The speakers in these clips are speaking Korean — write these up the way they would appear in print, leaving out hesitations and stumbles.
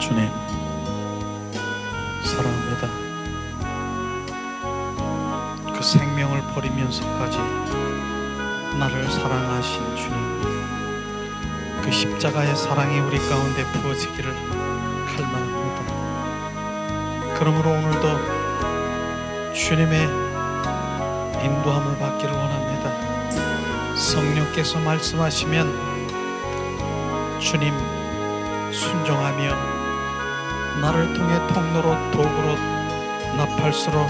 주님, 사랑합니다. 그 생명을 버리면서까지 나를 사랑하신 주님, 그 십자가의 사랑이 우리 가운데 부어지기를 갈망합니다. 그러므로 오늘도 주님의 인도함을 받기를 원합니다. 성령께서 말씀하시면 주님 순종하며 나를 통해 통로로 도구로 나팔수로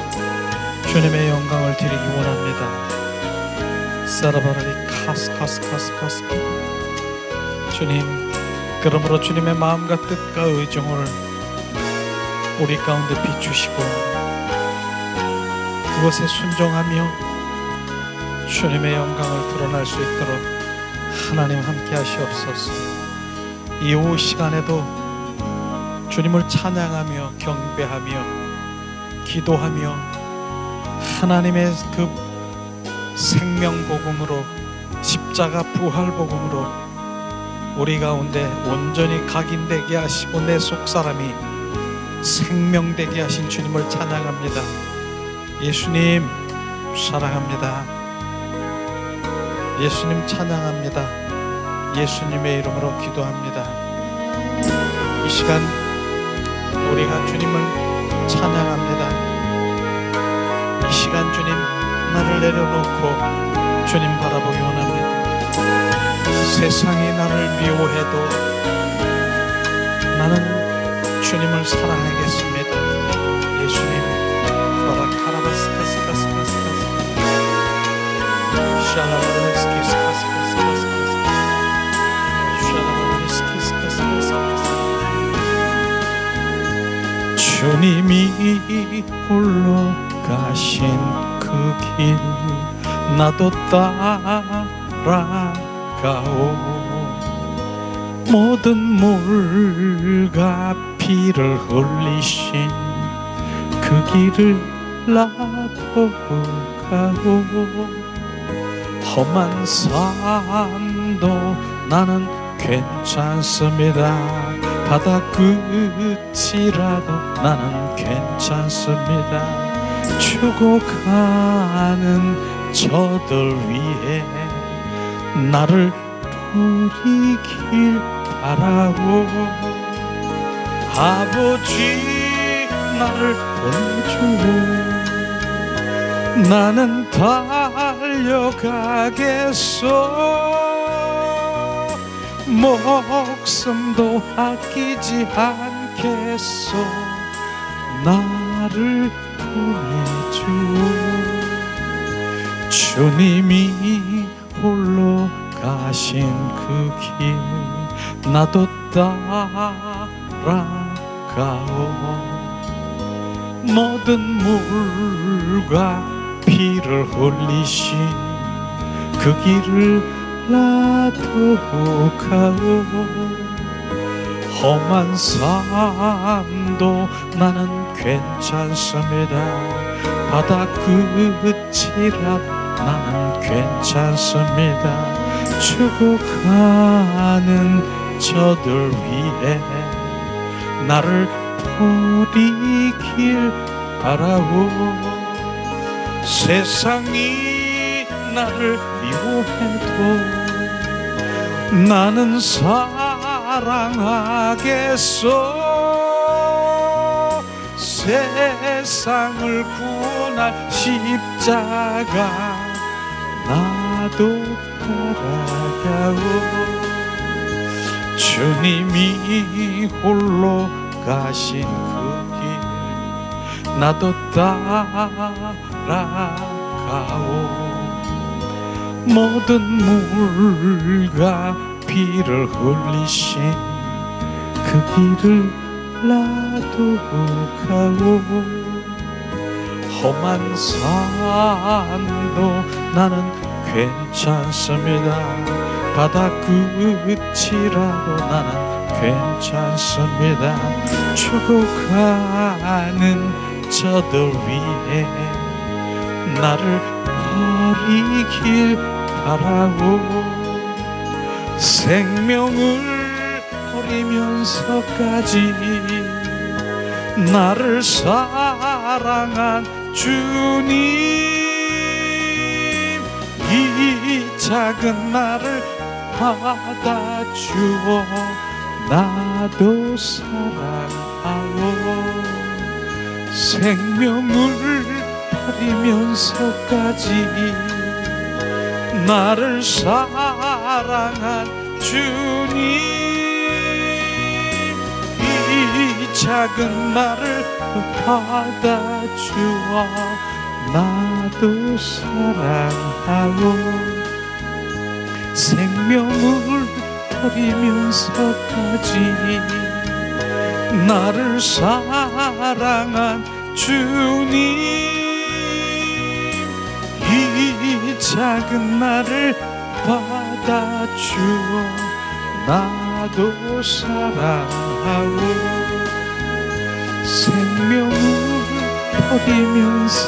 주님의 영광을 드리기 원합니다. 사라바라리 카스카스카스카스. 주님, 그러므로 주님의 마음과 뜻과 의정을 우리 가운데 비추시고 그것에 순종하며 주님의 영광을 드러날 수 있도록 하나님 함께 하시옵소서. 이 오후 시간에도 주님을 찬양하며 경배하며 기도하며 하나님의 그 생명복음으로 십자가 부활복음으로 우리 가운데 온전히 각인되게 하시고 내 속사람이 생명되게 하신 주님을 찬양합니다. 예수님 사랑합니다. 예수님 찬양합니다. 예수님의 이름으로 기도합니다. 이 시간 우리가 주님을 찬양합니다. 이 시간 주님 나를 내려놓고 주님 바라보기 원합니다. 세상이 나를 미워해도 나는 주님을 사랑하겠습니다. 예수님 바라카라바스카스카스카스카스 샤라바스키스카스카스카스 샤라바스키스카스카스. 주님이 홀로 가신 그 길 나도 따라가오. 모든 물과 피를 흘리신 그 길을 나도 가오. 험한 산도 나는 괜찮습니다. 바다 끝이라도 나는 괜찮습니다. 죽어가는 저들 위해 나를 버리길 바라오. 아버지 나를 버려줘. 나는 달려가겠소. 목숨도 아끼지 않겠소. 나를 보내줘. 주님이 홀로 가신 그 길 나도 따라가오. 모든 물과 피를 흘리신 그 길을 나도 가오. 험한 산도 나는 괜찮습니다. 바다 끝이라도 나는 괜찮습니다. 죽어가는 저들 위해 나를 버리길 바라오. 세상이 나를 미워해도 나는 사랑하겠소. 세상을 구원할 십자가 나도 따라가오. 주님이 홀로 가신 그 길 나도 따라가오. 모든 물과 피를 흘리신 그 길을 나도 가오. 험한 산도 나는 괜찮습니다. 바다 끝이라도 나는 괜찮습니다. 죽어가는 저들 위해 나를 버리길 바라오. 생명을 버릴 버리면서까지 나를 사랑한 주님, 이 작은 나를 받아주어 나도 사랑하오. 생명을 버리면서까지 나를 사랑한 주님, 이 작은 나를 받아주어 나도 사랑하오. 생명을 버리면서까지 나를 사랑한 주님, 이 작은 나를 받아주어 나도 사랑하오. 생명을 버리면서까지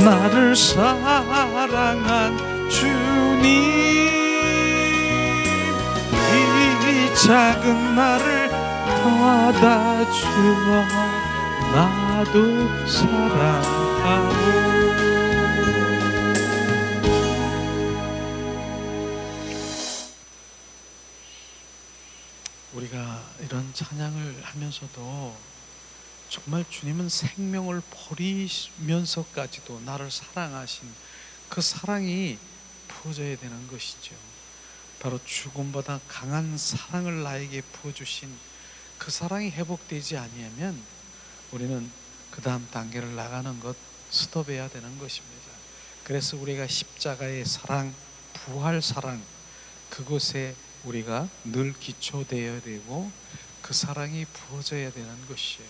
나를 사랑한 주님, 이 작은 나를 받아주어 나도 사랑하오. 우리가 이런 찬양을 하면서도 정말 주님은 생명을 버리면서까지도 나를 사랑하신 그 사랑이 부어져야 되는 것이죠. 바로 죽음보다 강한 사랑을 나에게 부어주신 그 사랑이 회복되지 아니하면 우리는 그 다음 단계를 나가는 것 스톱해야 되는 것입니다. 그래서 우리가 십자가의 사랑, 부활 사랑, 그곳에 우리가 늘 기초되어야 되고 그 사랑이 부어져야 되는 것이에요.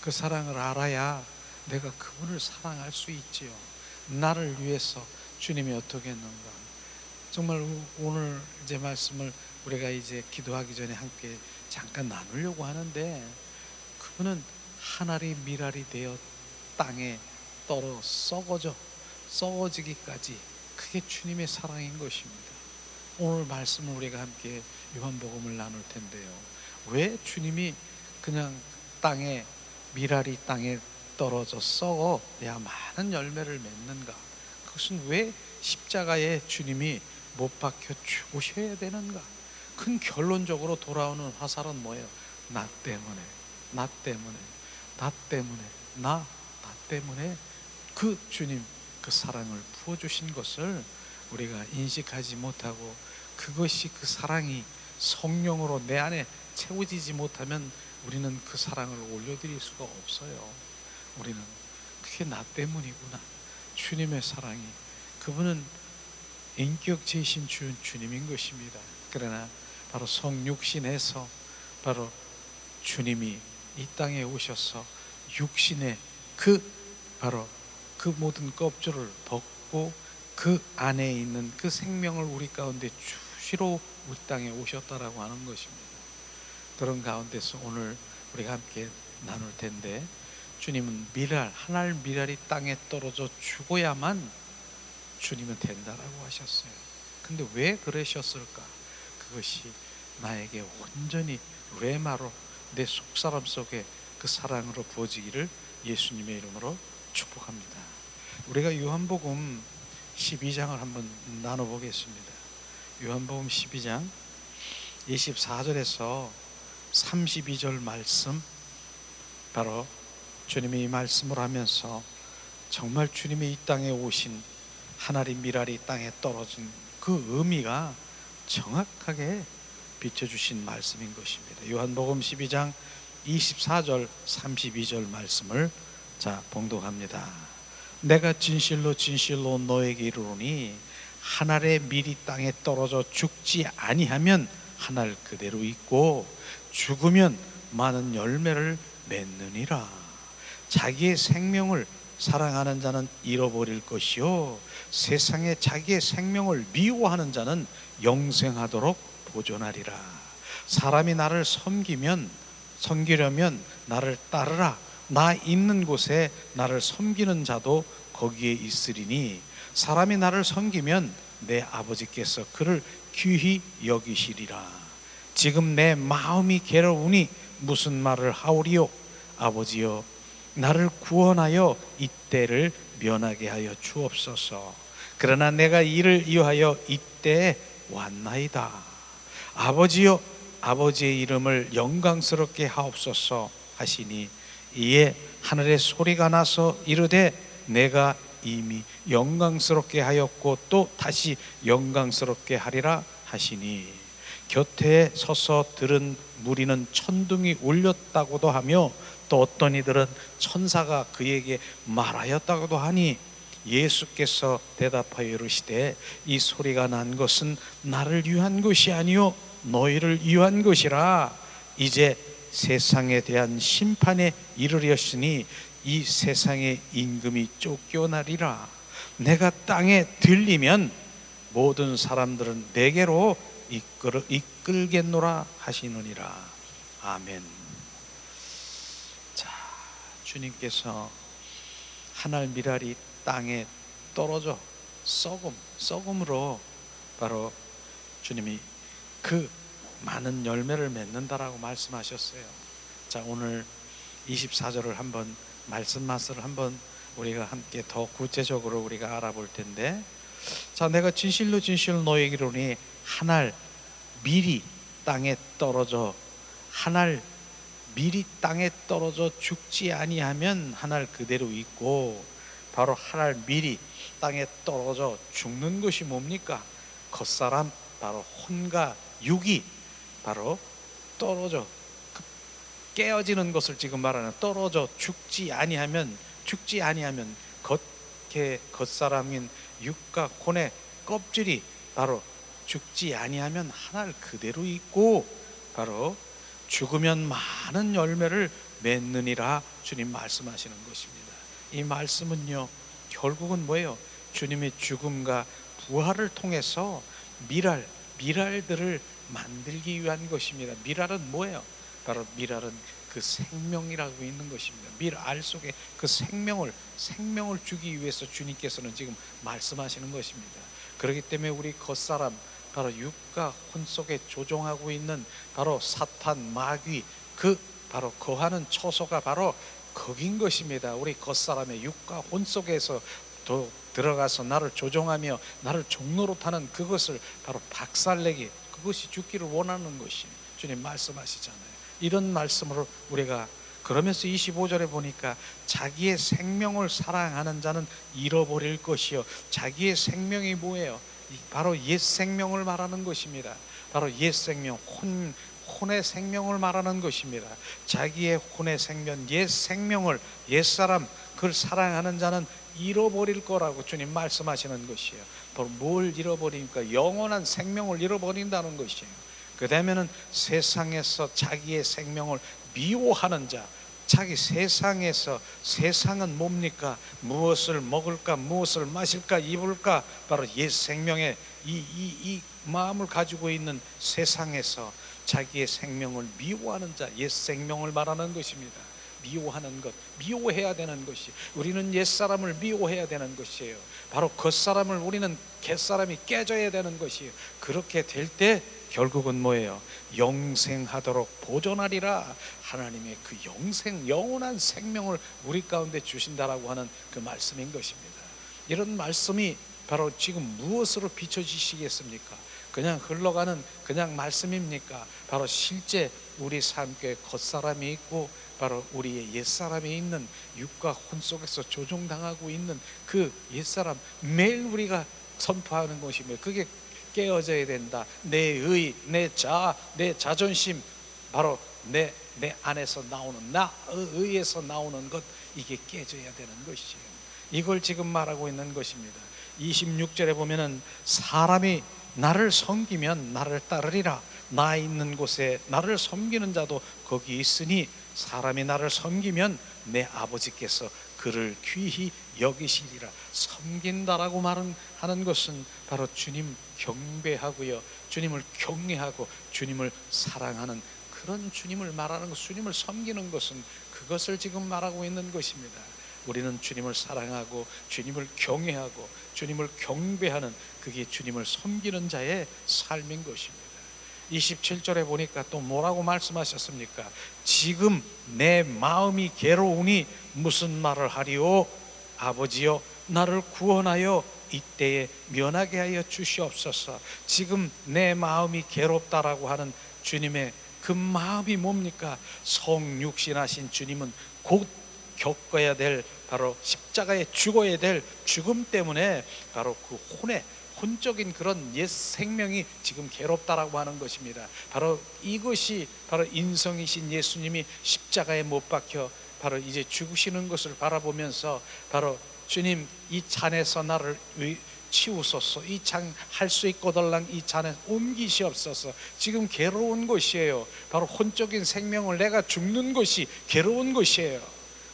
그 사랑을 알아야 내가 그분을 사랑할 수 있지요. 나를 위해서 주님이 어떻게 했는가. 정말 오늘 이제 말씀을 우리가 이제 기도하기 전에 함께 잠깐 나누려고 하는데, 그분은 한 알이 밀알이 되어 땅에 떨어 썩어지기까지, 그게 주님의 사랑인 것입니다. 오늘 말씀을 우리가 함께 요한복음을 나눌 텐데요, 왜 주님이 그냥 땅에 밀알이 땅에 떨어져 썩어야 많은 열매를 맺는가? 그것은 왜 십자가에 주님이 못 박혀 죽으셔야 되는가? 큰 결론적으로 돌아오는 화살은 뭐예요? 나 때문에 그 주님 그 사랑을 부어주신 것을 우리가 인식하지 못하고, 그것이 그 사랑이 성령으로 내 안에 채워지지 못하면 우리는 그 사랑을 올려드릴 수가 없어요. 우리는 그게 나 때문이구나. 주님의 사랑이, 그분은 인격체이신 주님인 것입니다. 그러나 바로 성육신에서 바로 주님이 이 땅에 오셔서 육신의 바로 그 모든 껍질을 벗고 그 안에 있는 그 생명을 우리 가운데 주시러 우리 땅에 오셨다라고 하는 것입니다. 그런 가운데서 오늘 우리가 함께 나눌 텐데, 주님은 한 알 밀알이 땅에 떨어져 죽어야만 주님은 된다라고 하셨어요. 근데 왜 그러셨을까? 그것이 나에게 온전히 레마로 내 속사람 속에 그 사랑으로 부어지기를 예수님의 이름으로 축복합니다. 우리가 요한복음 12장을 한번 나눠보겠습니다. 요한복음 12장 24절에서 32절 말씀, 바로 주님이 이 말씀을 하면서 정말 주님이 이 땅에 오신 한 알이 밀알이 땅에 떨어진 그 의미가 정확하게 비춰주신 말씀인 것입니다. 요한복음 12장 24절 32절 말씀을 봉독합니다. 내가 진실로 진실로 너에게 이르노니 한 알의 밀이 땅에 떨어져 죽지 아니하면 한 알 그대로 있고 죽으면 많은 열매를 맺느니라. 자기의 생명을 사랑하는 자는 잃어버릴 것이요 세상에 자기의 생명을 미워하는 자는 영생하도록 보존하리라. 사람이 나를 섬기려면 나를 따르라. 나 있는 곳에 나를 섬기는 자도 거기에 있으리니 사람이 나를 섬기면 내 아버지께서 그를 귀히 여기시리라. 지금 내 마음이 괴로우니 무슨 말을 하오리요. 아버지여, 나를 구원하여 이때를 면하게 하여 주옵소서. 그러나 내가 이를 위하여 이때에 왔나이다. 아버지여, 아버지의 이름을 영광스럽게 하옵소서 하시니 이에 하늘에 소리가 나서 이르되 내가 이미 영광스럽게 하였고 또 다시 영광스럽게 하리라 하시니 곁에 서서 들은 무리는 천둥이 울렸다고도 하며 또 어떤 이들은 천사가 그에게 말하였다고도 하니 예수께서 대답하여 이르시되 이 소리가 난 것은 나를 위한 것이 아니요 너희를 위한 것이라. 이제 세상에 대한 심판에 이르렀으니 이 세상의 임금이 쫓겨나리라. 내가 땅에 들리면 모든 사람들은 내게로 이끌겠노라 하시느니라. 아멘. 자, 주님께서 하늘 미랄이 땅에 떨어져 썩음으로 바로 주님이 그 많은 열매를 맺는다라고 말씀하셨어요. 자, 오늘 24절을 한번 말씀 맛을 한번 우리가 함께 더 구체적으로 우리가 알아볼 텐데, 자, 내가 진실로 진실로 너에게 이르노니 한 알 밀이 땅에 떨어져 죽지 아니하면 한 알 그대로 있고, 바로 한 알 밀이 땅에 떨어져 죽는 것이 뭡니까? 겉사람, 바로 혼과 육이 바로 떨어져 깨어지는 것을 지금 말하는, 떨어져 죽지 아니하면 겉사람인 육과 혼의 껍질이 바로 죽지 아니하면 한 알 그대로 있고 바로 죽으면 많은 열매를 맺느니라 주님 말씀하시는 것입니다. 이 말씀은요, 결국은 뭐예요? 주님의 죽음과 부활을 통해서 미랄들을 만들기 위한 것입니다. 미랄은 뭐예요? 바로 미랄은 그 생명이라고 있는 것입니다. 미랄 속에 그 생명을 주기 위해서 주님께서는 지금 말씀하시는 것입니다. 그렇기 때문에 우리 겉사람, 바로 육과 혼 속에 조종하고 있는 바로 사탄, 마귀, 그 바로 거하는 처소가 바로 거긴 것입니다. 우리 겉사람의 육과 혼 속에서 들어가서 나를 조종하며 나를 종로로 타는 그것을 바로 박살내기, 그것이 죽기를 원하는 것이 주님 말씀하시잖아요. 이런 말씀으로 우리가 그러면서 25절에 보니까 자기의 생명을 사랑하는 자는 잃어버릴 것이요. 자기의 생명이 뭐예요? 바로 옛 생명을 말하는 것입니다. 바로 옛 생명, 혼의 생명을 말하는 것입니다. 자기의 혼의 생명, 옛 생명을, 옛 사람, 그걸 사랑하는 자는 잃어버릴 거라고 주님 말씀하시는 것이에요. 바로 뭘 잃어버리니까? 영원한 생명을 잃어버린다는 것이에요. 그 다음에는 세상에서 자기의 생명을 미워하는 자, 자기 세상은 뭡니까? 무엇을 먹을까, 무엇을 마실까, 입을까, 바로 옛 생명의 이 마음을 가지고 있는 세상에서 자기의 생명을 미워하는 자, 옛 생명을 말하는 것입니다. 미워하는 것, 미워해야 되는 것이, 우리는 옛사람을 미워해야 되는 것이에요. 바로 겉사람을, 우리는 갯사람이 깨져야 되는 것이에요. 그렇게 될 때 결국은 뭐예요? 영생하도록 보존하리라. 하나님의 그 영원한 생명을 우리 가운데 주신다라고 하는 그 말씀인 것입니다. 이런 말씀이 바로 지금 무엇으로 비춰지시겠습니까? 그냥 흘러가는 그냥 말씀입니까? 바로 실제 우리 삶께 겉사람이 있고 바로 우리의 옛사람이 있는, 육과 혼 속에서 조종당하고 있는 그 옛사람, 매일 우리가 선포하는 것이며 그게 깨어져야 된다. 내 의, 내 자존심, 바로 내 안에서 나오는, 나 의에서 나오는 것, 이게 깨져야 되는 것이에요. 이걸 지금 말하고 있는 것입니다. 26절에 보면은 사람이 나를 섬기면 나를 따르리라. 나 있는 곳에 나를 섬기는 자도 거기 있으니 사람이 나를 섬기면 내 아버지께서 그를 귀히 여기시리라. 섬긴다라고 말하는 것은 바로 주님 경배하고요, 주님을 경외하고 주님을 사랑하는 그런 주님을 말하는 것, 주님을 섬기는 것은 그것을 지금 말하고 있는 것입니다. 우리는 주님을 사랑하고 주님을 경외하고 주님을 경배하는, 그게 주님을 섬기는 자의 삶인 것입니다. 27절에 보니까 또 뭐라고 말씀하셨습니까? 지금 내 마음이 괴로우니 무슨 말을 하리요? 아버지여, 나를 구원하여 이때에 면하게 하여 주시옵소서. 지금 내 마음이 괴롭다라고 하는 주님의 그 마음이 뭡니까? 성육신하신 주님은 곧 겪어야 될, 바로 십자가에 죽어야 될 죽음 때문에 바로 그 혼적인 그런 옛 생명이 지금 괴롭다라고 하는 것입니다. 바로 이것이 바로 인성이신 예수님이 십자가에 못 박혀 바로 이제 죽으시는 것을 바라보면서 바로 주님, 이 잔에서 나를 치우소서. 이 잔 할 수 있거들랑 이 잔에 옮기시옵소서. 지금 괴로운 것이에요. 바로 혼적인 생명을 내가 죽는 것이 괴로운 것이에요.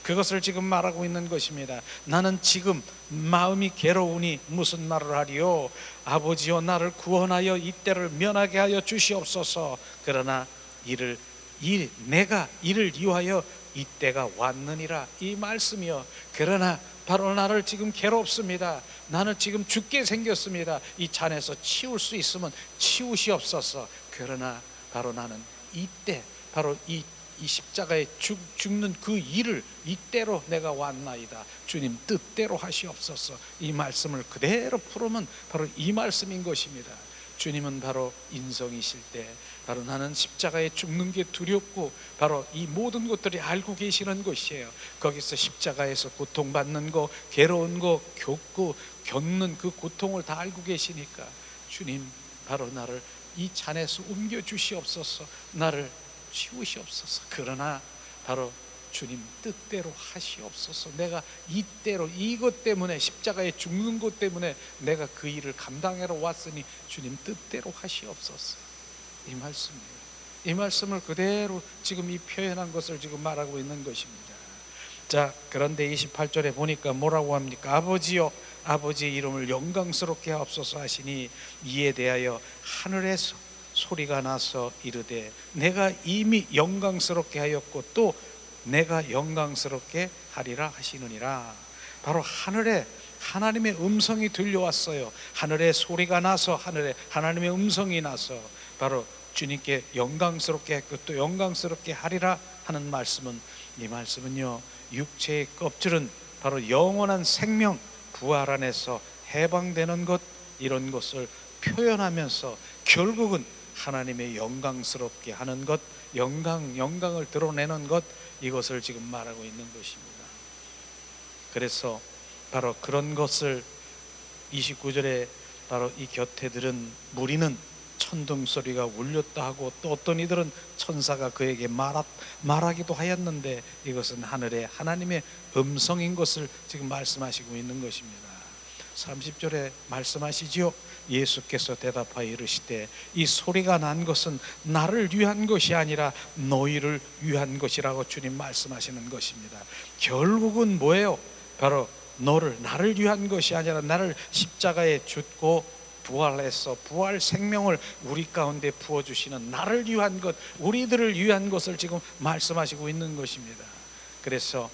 그것을 지금 말하고 있는 것입니다. 나는 지금 마음이 괴로우니 무슨 말을 하리요? 아버지여, 나를 구원하여 이때를 면하게 하여 주시옵소서. 그러나 내가 이를 위하여 이때가 왔느니라. 이 말씀이요. 그러나 바로 나를 지금 괴롭습니다. 나는 지금 죽게 생겼습니다. 이 잔에서 치울 수 있으면 치우시옵소서. 그러나 바로 나는 이때, 바로 이 십자가에 죽는 그 일을 이때로 내가 왔나이다. 주님 뜻대로 하시옵소서. 이 말씀을 그대로 풀으면 바로 이 말씀인 것입니다. 주님은 바로 인성이실 때 바로 나는 십자가에 죽는 게 두렵고 바로 이 모든 것들이 알고 계시는 것이에요. 거기서 십자가에서 고통받는 거, 괴로운 거, 겪는 그 고통을 다 알고 계시니까 주님, 바로 나를 이 잔에서 옮겨 주시옵소서. 나를 치우시옵소서. 그러나 바로 주님 뜻대로 하시옵소서. 내가 이때로 이것 때문에, 십자가에 죽는 것 때문에 내가 그 일을 감당하러 왔으니 주님 뜻대로 하시옵소서. 이 말씀이에요. 이 말씀을 그대로 지금 이 표현한 것을 지금 말하고 있는 것입니다. 자, 그런데 28절에 보니까 뭐라고 합니까? 아버지여, 아버지의 이름을 영광스럽게 하옵소서 하시니 이에 대하여 하늘에서 소리가 나서 이르되 내가 이미 영광스럽게 하였고 또 내가 영광스럽게 하리라 하시느니라. 바로 하늘에 하나님의 음성이 들려왔어요. 하늘에 소리가 나서, 하늘에 하나님의 음성이 나서 바로 주님께 영광스럽게 했고 또 영광스럽게 하리라 하는 말씀은, 이 말씀은요, 육체의 껍질은 바로 영원한 생명, 부활 안에서 해방되는 것, 이런 것을 표현하면서 결국은 하나님의 영광스럽게 하는 것, 영광을 드러내는 것, 이것을 지금 말하고 있는 것입니다. 그래서 바로 그런 것을 29절에 바로 이 곁에 들은 무리는 천둥 소리가 울렸다 하고 또 어떤 이들은 천사가 그에게 말하기도 하였는데 이것은 하늘에 하나님의 음성인 것을 지금 말씀하시고 있는 것입니다. 30절에 말씀하시지요. 예수께서 대답하여 이르시되 이 소리가 난 것은 나를 위한 것이 아니라 너희를 위한 것이라고 주님 말씀하시는 것입니다. 결국은 뭐예요? 바로 나를 위한 것이 아니라 나를 십자가에 죽고 부활해서 부활 생명을 우리 가운데 부어주시는 나를 위한 것, 우리들을 위한 것을 지금 말씀하시고 있는 것입니다. 그래서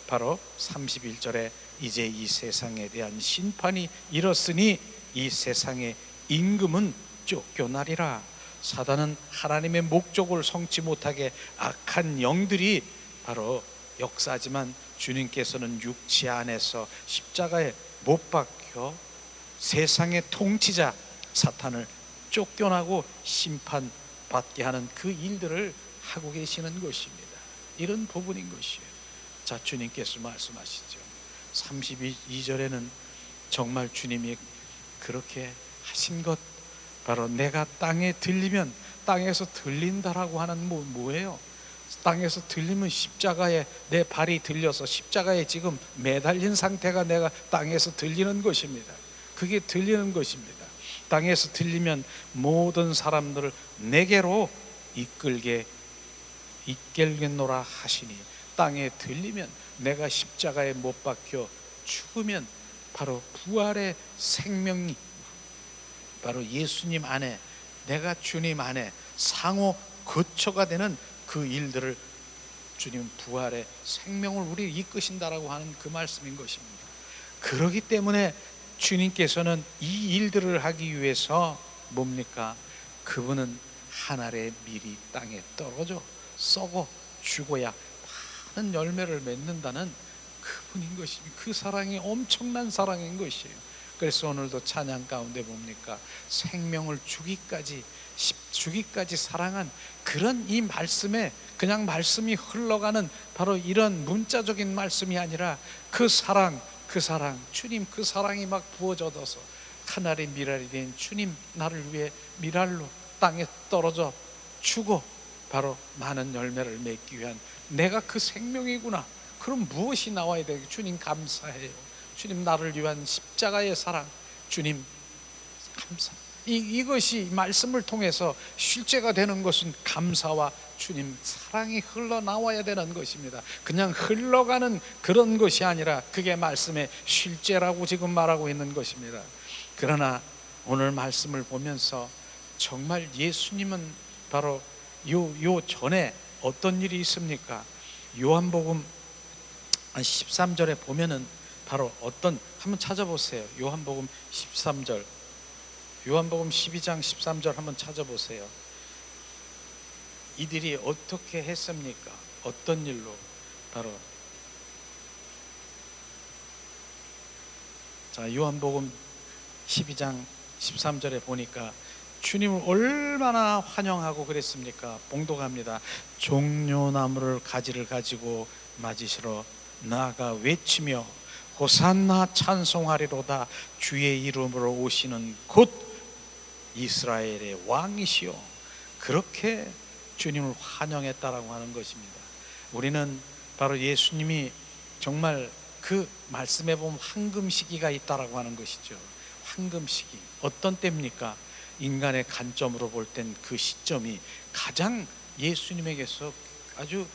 바로 31절에 이제 이 세상에 대한 심판이 이렇으니 이 세상의 임금은 쫓겨나리라. 사단은 하나님의 목적을 성취 못하게 악한 영들이 바로 역사지만 주님께서는 육체 안에서 십자가에 못 박혀 세상의 통치자 사탄을 쫓겨나고 심판받게 하는 그 일들을 하고 계시는 것입니다. 이런 부분인 것이에요. 자, 주님께서 말씀하시죠. 32절에는 정말 주님이 그렇게 하신 것, 바로 내가 땅에 들리면, 땅에서 들린다라고 하는 뭐예요? 땅에서 들리면 십자가에 내 발이 들려서 십자가에 지금 매달린 상태가 내가 땅에서 들리는 것입니다. 그게 들리는 것입니다. 땅에서 들리면 모든 사람들을 내게로 이끌겠노라 하시니, 땅에 들리면 내가 십자가에 못 박혀 죽으면 바로 부활의 생명이 바로 예수님 안에, 내가 주님 안에 상호 거처가 되는 그 일들을 주님 부활의 생명을 우리 이끄신다라고 하는 그 말씀인 것입니다. 그렇기 때문에 주님께서는 이 일들을 하기 위해서 뭡니까? 그분은 한 알의 밀이 땅에 떨어져 썩어 죽어야 많은 열매를 맺는다는 그분인 것입니다. 그 사랑이 엄청난 사랑인 것이에요. 그래서 오늘도 찬양 가운데 뭡니까? 생명을 주기까지 사랑한 그런 이 말씀에 그냥 말씀이 흘러가는 바로 이런 문자적인 말씀이 아니라 그 사랑 주님 그 사랑이 막 부어져서 하늘의 미랄이 된 주님, 나를 위해 미랄로 땅에 떨어져 죽어 바로 많은 열매를 맺기 위한 내가 그 생명이구나. 그럼 무엇이 나와야 되겠어요? 주님 감사해요. 주님 나를 위한 십자가의 사랑, 주님 감사. 이것이 말씀을 통해서 실제가 되는 것은 감사와 주님 사랑이 흘러나와야 되는 것입니다. 그냥 흘러가는 그런 것이 아니라 그게 말씀의 실제라고 지금 말하고 있는 것입니다. 그러나 오늘 말씀을 보면서 정말 예수님은 바로 요 전에 어떤 일이 있습니까? 요한복음 13절에 보면은 바로 어떤, 한번 찾아보세요. 요한복음 13절, 요한복음 12장 13절 한번 찾아보세요. 이들이 어떻게 했습니까? 어떤 일로? 바로 자, 요한복음 12장 13절에 보니까 주님을 얼마나 환영하고 그랬습니까? 봉독합니다. 종려나무를 가지를 가지고 맞으시러 나아가 외치며 호산나 찬송하리로다. 주의 이름으로 오시는 곧 이스라엘의 왕이시여. 그렇게 주님을 환영했다라고 하는 것입니다. 우리는 바로 예수님이 정말 그 말씀에 보면 황금시기가 있다라고 하는 것이죠. 황금시기 어떤 때입니까? 인간의 관점으로 볼 땐 그 시점이 가장 예수님에게서 아주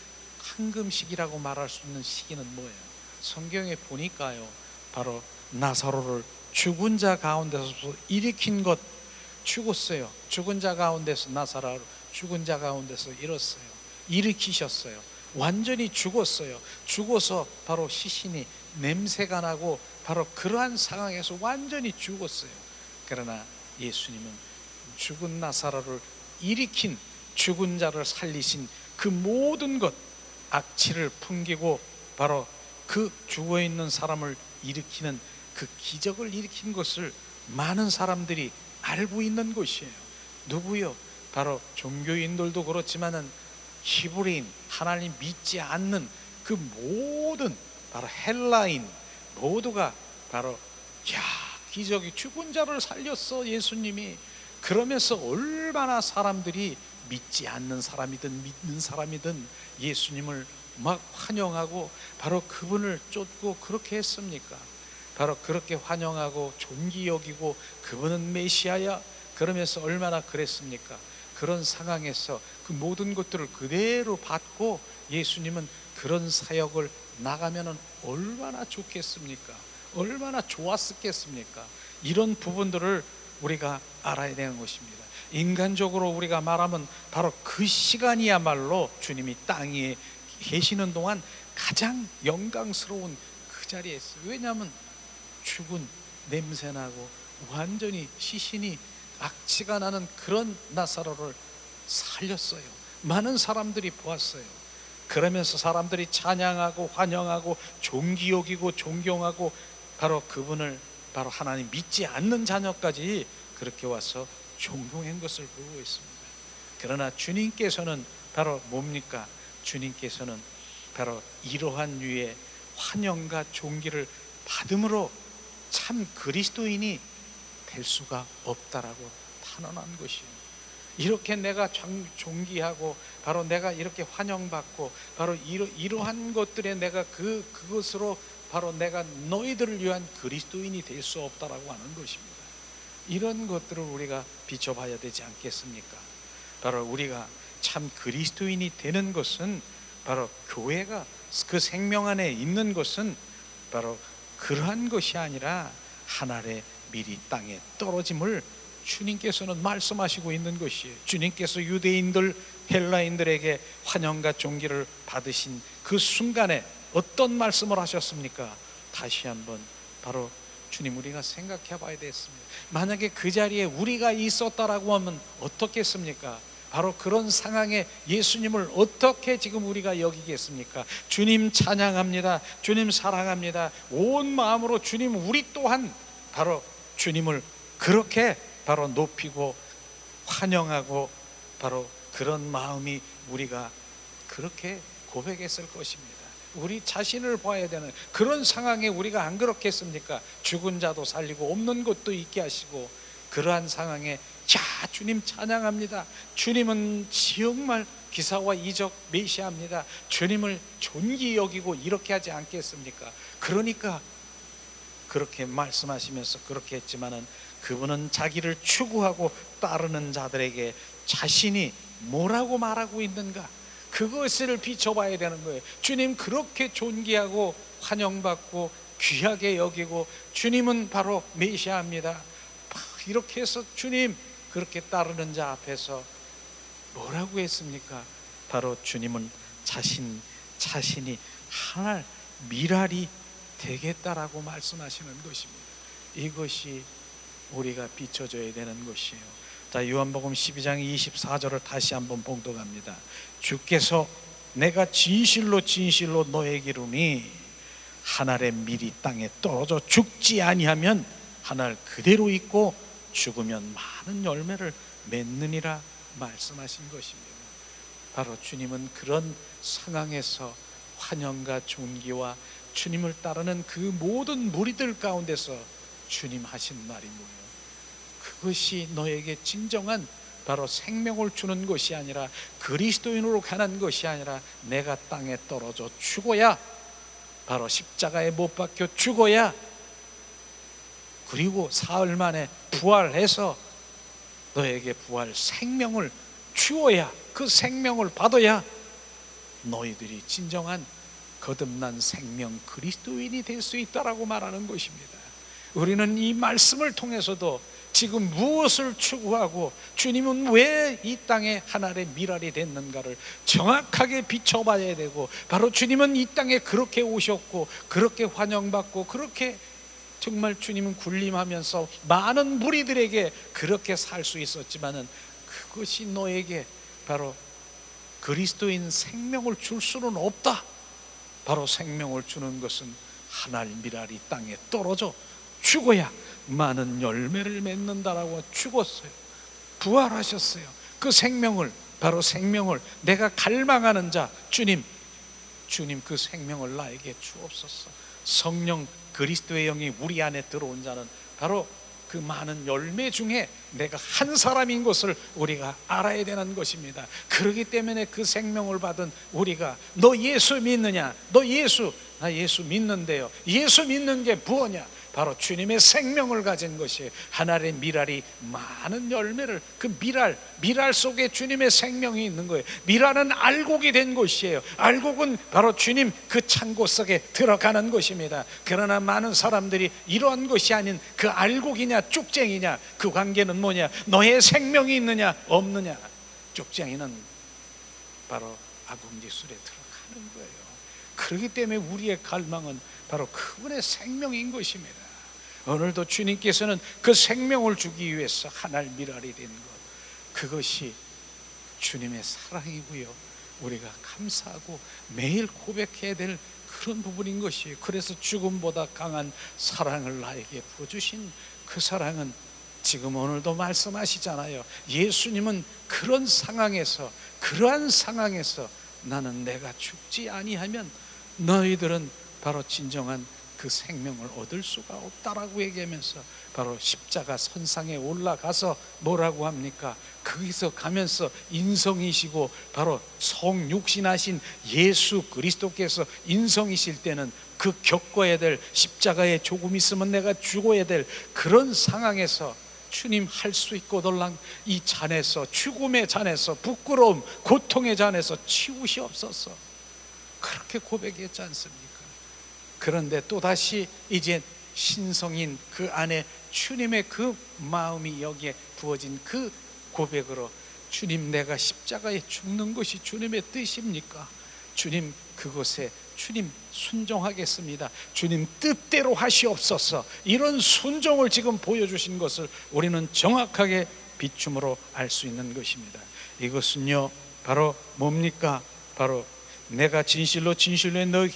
황금시기라고 말할 수 있는 시기는 뭐예요? 성경에 보니까요, 바로 나사로를 죽은 자 가운데서 일으킨 것. 죽었어요. 죽은 자 가운데서 나사로를 죽은 자 가운데서 일으키셨어요. 완전히 죽었어요. 죽어서 바로 시신이 냄새가 나고 바로 그러한 상황에서 완전히 죽었어요. 그러나 예수님은 죽은 나사로를 일으킨, 죽은 자를 살리신 그 모든 것, 악취를 풍기고 바로 그 죽어있는 사람을 일으키는 그 기적을 일으킨 것을 많은 사람들이 알고 있는 것이에요. 누구요? 바로 종교인들도 그렇지만은 히브리인, 하나님 믿지 않는 그 모든 바로 헬라인 모두가 바로 기적이, 죽은 자를 살렸어 예수님이. 그러면서 얼마나 사람들이 믿지 않는 사람이든 믿는 사람이든 예수님을 막 환영하고 바로 그분을 쫓고 그렇게 했습니까? 바로 그렇게 환영하고 존귀 여기고 그분은 메시아야 그러면서 얼마나 그랬습니까? 그런 상황에서 그 모든 것들을 그대로 받고 예수님은 그런 사역을 나가면은 얼마나 좋겠습니까? 얼마나 좋았겠습니까? 이런 부분들을 우리가 알아야 되는 것입니다. 인간적으로 우리가 말하면 바로 그 시간이야말로 주님이 땅 위에 계시는 동안 가장 영광스러운 그 자리에 있어요. 왜냐하면 죽은 냄새나고 완전히 시신이 악취가 나는 그런 나사로를 살렸어요. 많은 사람들이 보았어요. 그러면서 사람들이 찬양하고 환영하고 존귀 여기고 존경하고 바로 그분을 바로 하나님 믿지 않는 자녀까지 그렇게 와서 존경한 것을 보고 있습니다. 그러나 주님께서는 바로 뭡니까? 주님께서는 바로 이러한 류의 환영과 존귀를 받음으로 참 그리스도인이 될 수가 없다라고 탄원한 것이에요. 이렇게 내가 존귀하고 바로 내가 이렇게 환영받고 바로 이러한 것들에 내가 그것으로 바로 내가 너희들을 위한 그리스도인이 될 수 없다라고 하는 것입니다. 이런 것들을 우리가 비춰봐야 되지 않겠습니까? 바로 우리가 참 그리스도인이 되는 것은 바로 교회가 그 생명 안에 있는 것은 바로 그러한 것이 아니라 하늘의 밀이 땅에 떨어짐을 주님께서는 말씀하시고 있는 것이에요. 주님께서 유대인들, 헬라인들에게 환영과 존귀를 받으신 그 순간에 어떤 말씀을 하셨습니까? 다시 한번 바로 주님 우리가 생각해 봐야 되겠습니다. 만약에 그 자리에 우리가 있었다라고 하면 어떻겠습니까? 바로 그런 상황에 예수님을 어떻게 지금 우리가 여기겠습니까? 주님 찬양합니다. 주님 사랑합니다. 온 마음으로 주님, 우리 또한 바로 주님을 그렇게 바로 높이고 환영하고 바로 그런 마음이 우리가 그렇게 고백했을 것입니다. 우리 자신을 봐야 되는 그런 상황에 우리가 안 그렇겠습니까? 죽은 자도 살리고 없는 것도 있게 하시고, 그러한 상황에 자, 주님 찬양합니다. 주님은 정말 기사와 이적 메시아입니다. 주님을 존귀 여기고 이렇게 하지 않겠습니까? 그러니까 그렇게 말씀하시면서 그렇게 했지만은 그분은 자기를 추구하고 따르는 자들에게 자신이 뭐라고 말하고 있는가, 그것을 비춰봐야 되는 거예요. 주님 그렇게 존귀하고 환영받고 귀하게 여기고 주님은 바로 메시아입니다. 이렇게 해서 주님 그렇게 따르는 자 앞에서 뭐라고 했습니까? 바로 주님은 자신이 하늘 미랄이 되겠다라고 말씀하시는 것입니다. 이것이 우리가 비춰져야 되는 것이에요. 자, 요한복음 12장 24절을 다시 한번 봉독합니다. 주께서 내가 진실로 진실로 너에게 이르노니 하늘의 밀이 땅에 떨어져 죽지 아니하면 하늘 그대로 있고 죽으면 많은 열매를 맺느니라 말씀하신 것입니다. 바로 주님은 그런 상황에서 환영과 존귀와 주님을 따르는 그 모든 무리들 가운데서 주님 하신 말이 뭐예요? 그것이 너에게 진정한 바로 생명을 주는 것이 아니라, 그리스도인으로 가는 것이 아니라 내가 땅에 떨어져 죽어야, 바로 십자가에 못 박혀 죽어야, 그리고 사흘 만에 부활해서 너에게 부활 생명을 주어야, 그 생명을 받아야 너희들이 진정한 거듭난 생명 그리스도인이 될 수 있다라고 말하는 것입니다. 우리는 이 말씀을 통해서도 지금 무엇을 추구하고 주님은 왜 이 땅에 하늘의 미랄이 됐는가를 정확하게 비춰봐야 되고, 바로 주님은 이 땅에 그렇게 오셨고 그렇게 환영받고 그렇게 정말 주님은 군림하면서 많은 무리들에게 그렇게 살 수 있었지만은 그것이 너에게 바로 그리스도인 생명을 줄 수는 없다. 바로 생명을 주는 것은 하늘 미랄이 땅에 떨어져 죽어야 많은 열매를 맺는다라고 죽었어요. 부활하셨어요. 그 생명을, 바로 생명을 내가 갈망하는 자, 주님 그 생명을 나에게 주옵소서. 성령 그리스도의 영이 우리 안에 들어온 자는 바로 그 많은 열매 중에 내가 한 사람인 것을 우리가 알아야 되는 것입니다. 그렇기 때문에 그 생명을 받은 우리가, 너 예수 믿느냐? 너 나 예수 믿는데요. 예수 믿는 게 무엇냐? 바로 주님의 생명을 가진 것이에요. 하늘의 미랄이 많은 열매를, 그 미랄 속에 주님의 생명이 있는 거예요. 미랄은 알곡이 된 것이에요. 알곡은 바로 주님 그 창고 속에 들어가는 것입니다. 그러나 많은 사람들이 이러한 것이 아닌 그 알곡이냐 쭉쟁이냐, 그 관계는 뭐냐? 너의 생명이 있느냐 없느냐. 쭉쟁이는 바로 아궁지술에 들어가는 거예요. 그렇기 때문에 우리의 갈망은 바로 그분의 생명인 것입니다. 오늘도 주님께서는 그 생명을 주기 위해서 하늘 미랄이 된 것, 그것이 주님의 사랑이고요, 우리가 감사하고 매일 고백해야 될 그런 부분인 것이에요. 그래서 죽음보다 강한 사랑을 나에게 부어주신 그 사랑은 지금 오늘도 말씀하시잖아요. 예수님은 그런 상황에서, 그러한 상황에서 나는 내가 죽지 아니하면 너희들은 바로 진정한 그 생명을 얻을 수가 없다라고 얘기하면서 바로 십자가 선상에 올라가서 뭐라고 합니까? 거기서 가면서 인성이시고 바로 성육신하신 예수 그리스도께서 인성이실 때는 그 겪어야 될, 십자가에 조금 있으면 내가 죽어야 될 그런 상황에서 주님 할 수 있거들랑 이 잔에서, 죽음의 잔에서, 부끄러움 고통의 잔에서 치우시옵소서, 그렇게 고백했지 않습니까? 그런데 또다시 이제 신성인 그 안에 주님의 그 마음이 여기에 부어진 그 고백으로, 주님 내가 십자가에 죽는 것이 주님의 뜻입니까? 주님 그곳에 주님 순종하겠습니다. 주님 뜻대로 하시옵소서. 이런 순종을 지금 보여주신 것을 우리는 정확하게 비춤으로 알 수 있는 것입니다. 이것은요 바로 뭡니까? 바로 내가 진실로 진실로 너희로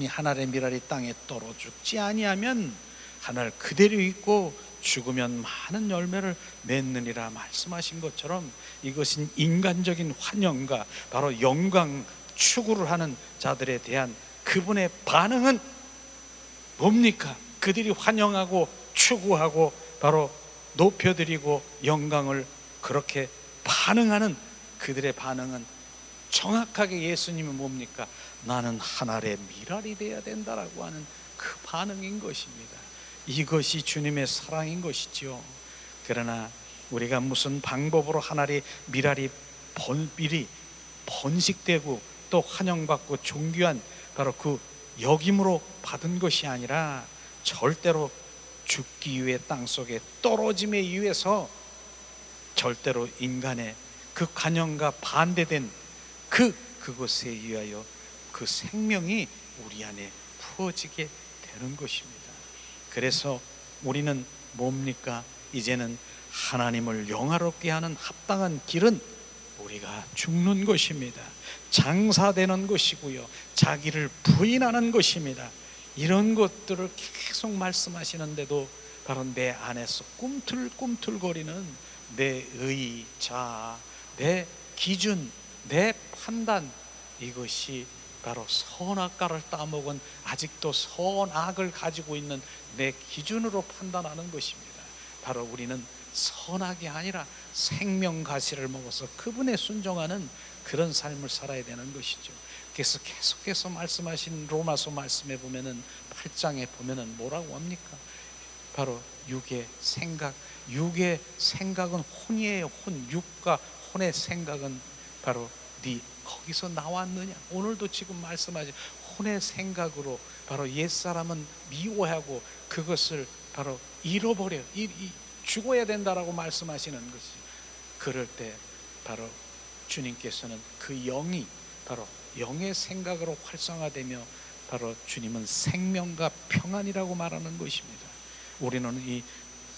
하늘의 미랄이 땅에 떨어 죽지 아니하면 하늘 그대로 있고 죽으면 많은 열매를 맺느니라 말씀하신 것처럼, 이것은 인간적인 환영과 바로 영광 추구를 하는 자들에 대한 그분의 반응은 뭡니까? 그들이 환영하고 추구하고 바로 높여드리고 영광을 그렇게 반응하는 그들의 반응은 정확하게 예수님은 뭡니까? 나는 하늘의 미랄이 되어야 된다라고 하는 그 반응인 것입니다. 이것이 주님의 사랑인 것이죠. 그러나 우리가 무슨 방법으로 하늘의 미랄이 번식되고 또 환영받고 존귀한 바로 그 역임으로 받은 것이 아니라 절대로 죽기 위해 땅속에 떨어짐에 의해서 절대로 인간의 그 관념과 반대된 그것에 의하여 그 생명이 우리 안에 부어지게 되는 것입니다. 그래서 우리는 뭡니까? 이제는 하나님을 영화롭게 하는 합당한 길은 우리가 죽는 것입니다. 장사되는 것이고요, 자기를 부인하는 것입니다. 이런 것들을 계속 말씀하시는데도 바로 내 안에서 꿈틀꿈틀거리는 내 의, 자아, 내 기준, 내 판단, 이것이 바로 선악과를 따먹은 아직도 선악을 가지고 있는 내 기준으로 판단하는 것입니다. 바로 우리는 선악이 아니라 생명가시를 먹어서 그분에 순종하는 그런 삶을 살아야 되는 것이죠. 그래서 계속해서 말씀하신 로마서 말씀에 보면은 8장에 보면은 뭐라고 합니까? 바로 육의 생각은 혼이에요. 혼, 육과 혼의 생각은 바로 네 거기서 나왔느냐? 오늘도 지금 말씀하신 혼의 생각으로 바로 옛사람은 미워하고 그것을 바로 잃어버려 죽어야 된다라고 말씀하시는 것이, 그럴 때 바로 주님께서는 그 영이 바로 영의 생각으로 활성화되며 바로 주님은 생명과 평안이라고 말하는 것입니다. 우리는 이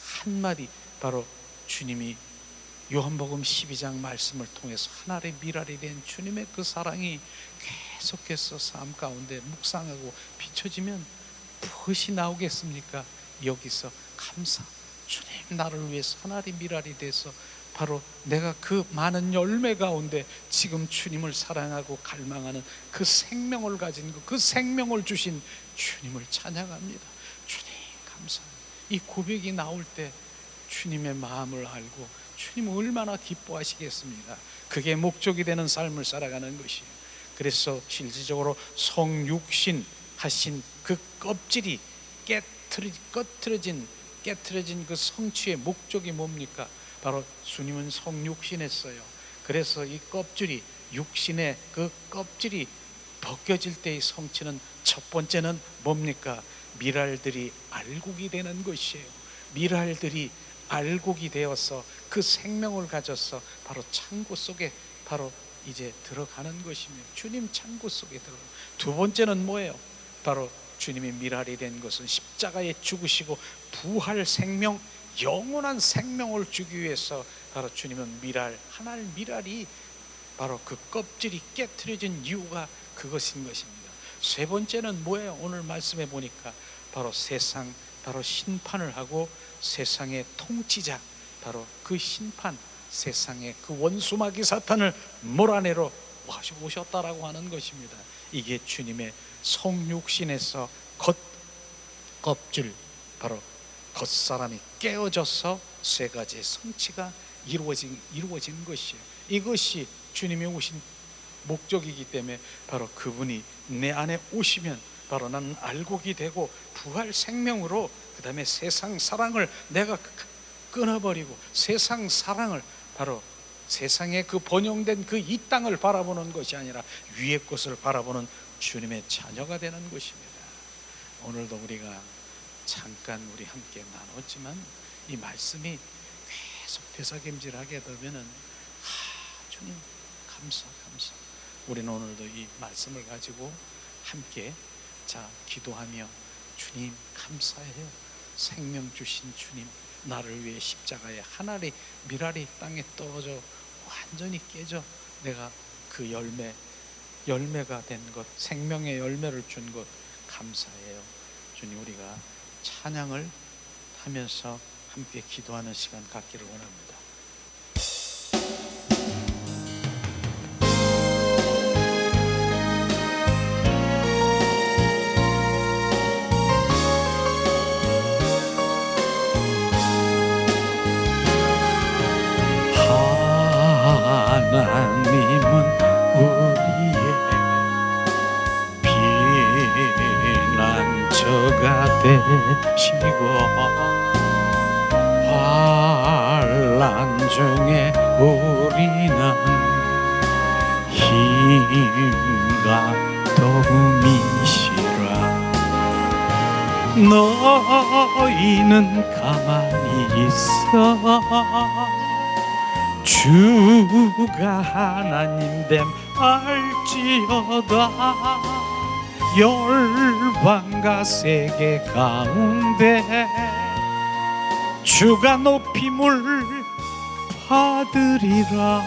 한마디 바로 주님이 요한복음 12장 말씀을 통해서 하늘의 미랄이 된 주님의 그 사랑이 계속해서 삶 가운데 묵상하고 비춰지면 무엇이 나오겠습니까? 여기서 감사, 주님 나를 위해서 하늘의 미랄이 돼서 바로 내가 그 많은 열매 가운데 지금 주님을 사랑하고 갈망하는 그 생명을 가진 그 생명을 주신 주님을 찬양합니다. 주님 감사합니다. 이 고백이 나올 때 주님의 마음을 알고 주님 얼마나 기뻐하시겠습니까? 그게 목적이 되는 삶을 살아가는 것이에요. 그래서 실질적으로 성육신 하신 그 껍질이 깨트려진 그 성취의 목적이 뭡니까? 바로 주님은 성육신했어요. 그래서 이 껍질이, 육신의 그 껍질이 벗겨질 때의 성취는 첫 번째는 뭡니까? 미랄들이 알곡이 되는 것이에요. 미랄들이 알곡이 되어서 그 생명을 가져서 바로 창고 속에 바로 이제 들어가는 것이며 주님 창고 속에 들어가는. 두 번째는 뭐예요? 바로 주님이 미랄이 된 것은 십자가에 죽으시고 부활 생명, 영원한 생명을 주기 위해서 바로 주님은 하나의 미랄이 바로 그 껍질이 깨트려진 이유가 그것인 것입니다. 세 번째는 뭐예요? 오늘 말씀해 보니까 바로 세상, 바로 심판을 하고 세상의 통치자, 바로 그 심판, 세상의 그 원수마귀 사탄을 몰아내러 오셨다라고 하는 것입니다. 이게 주님의 성육신에서 겉껍질, 바로 겉사람이 깨어져서 세 가지의 성취가 이루어진 것이에요. 이것이 주님이 오신 목적이기 때문에 바로 그분이 내 안에 오시면 바로 나는 알곡이 되고 부활 생명으로 그 다음에 세상 사랑을 내가 끊어버리고 세상 사랑을 바로 세상의 그 번영된 그 이 땅을 바라보는 것이 아니라 위의 것을 바라보는 주님의 자녀가 되는 것입니다. 오늘도 우리가 잠깐 우리 함께 나눴지만 이 말씀이 계속 되새김질하게 되면은 주님 감사. 우리는 오늘도 이 말씀을 가지고 함께 기도하며 주님 감사해요. 생명 주신 주님, 나를 위해 십자가에 하늘의 미랄이 땅에 떨어져 완전히 깨져 내가 그 열매가 된 것, 생명의 열매를 준 것 감사해요. 주님, 우리가 찬양을 하면서 함께 기도하는 시간 갖기를 원합니다. 하나님은 우리의 피난처가 되시고 환난 중에 우리는 힘과 도움이시라. 너희는 가만히 있어 주가 하나님 됨 알지어다. 열방과 세계 가운데 주가 높임을 받으리라.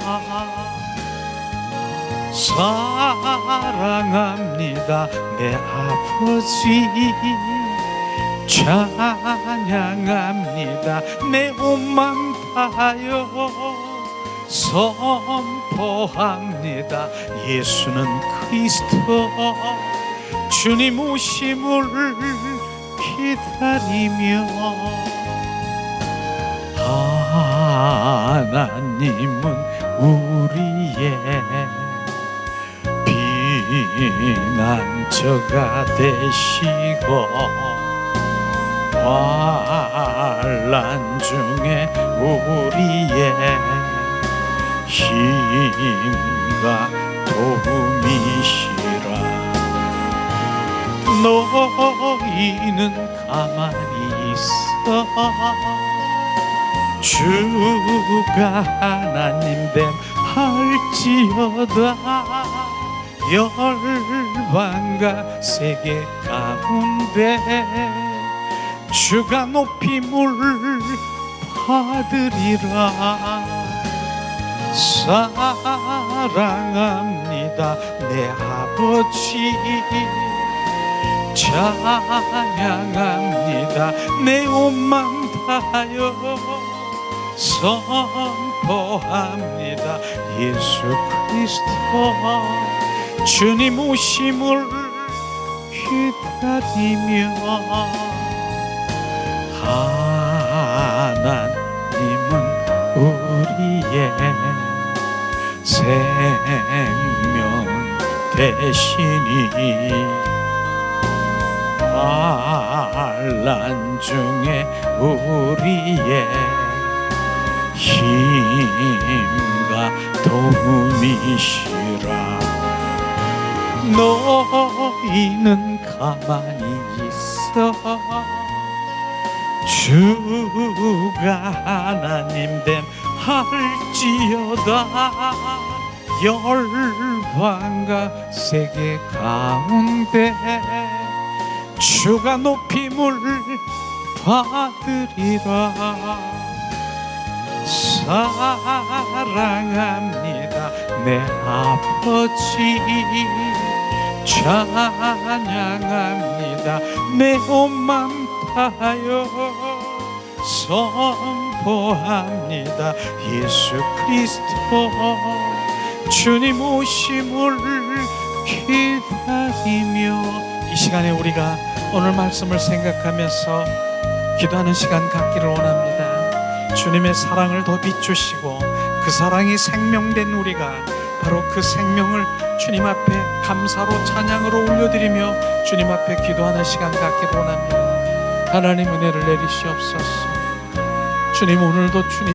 사랑합니다 내 아버지, 찬양합니다 내 온맘 다하여 선포합니다. 예수는 그리스도, 주님 오심을 기다리며 하나님은 우리의 피난처가 되시고 환난 중에 우리의 힘과 도움이시라. 너희는 가만히 있어 주가 하나님 됨 할지어다. 열방과 세계 가운데 주가 높임을 받으리라. 사랑합니다 내 아버지, 찬양합니다 내 온맘 다하여 선포합니다. 예수 그리스도, 주님 오심을 기다리며 하나님은 우리의 생명 되시니 환난 중에 우리의 힘과 도움이시라. 너희는 가만히 있어 주가 하나님 됨 할지어다. 열방과 세계 가운데 주가 높임을 받으리라. 사랑합니다 내 아버지, 찬양합니다 내 온맘 다하여 선포합니다. 예수 그리스도, 주님 오심을 기다리며 이 시간에 우리가 오늘 말씀을 생각하면서 기도하는 시간 갖기를 원합니다. 주님의 사랑을 더 비추시고 그 사랑이 생명된 우리가 바로 그 생명을 주님 앞에 감사로 찬양으로 올려드리며 주님 앞에 기도하는 시간 갖기를 원합니다. 하나님 은혜를 내리시옵소서. 주님, 오늘도 주님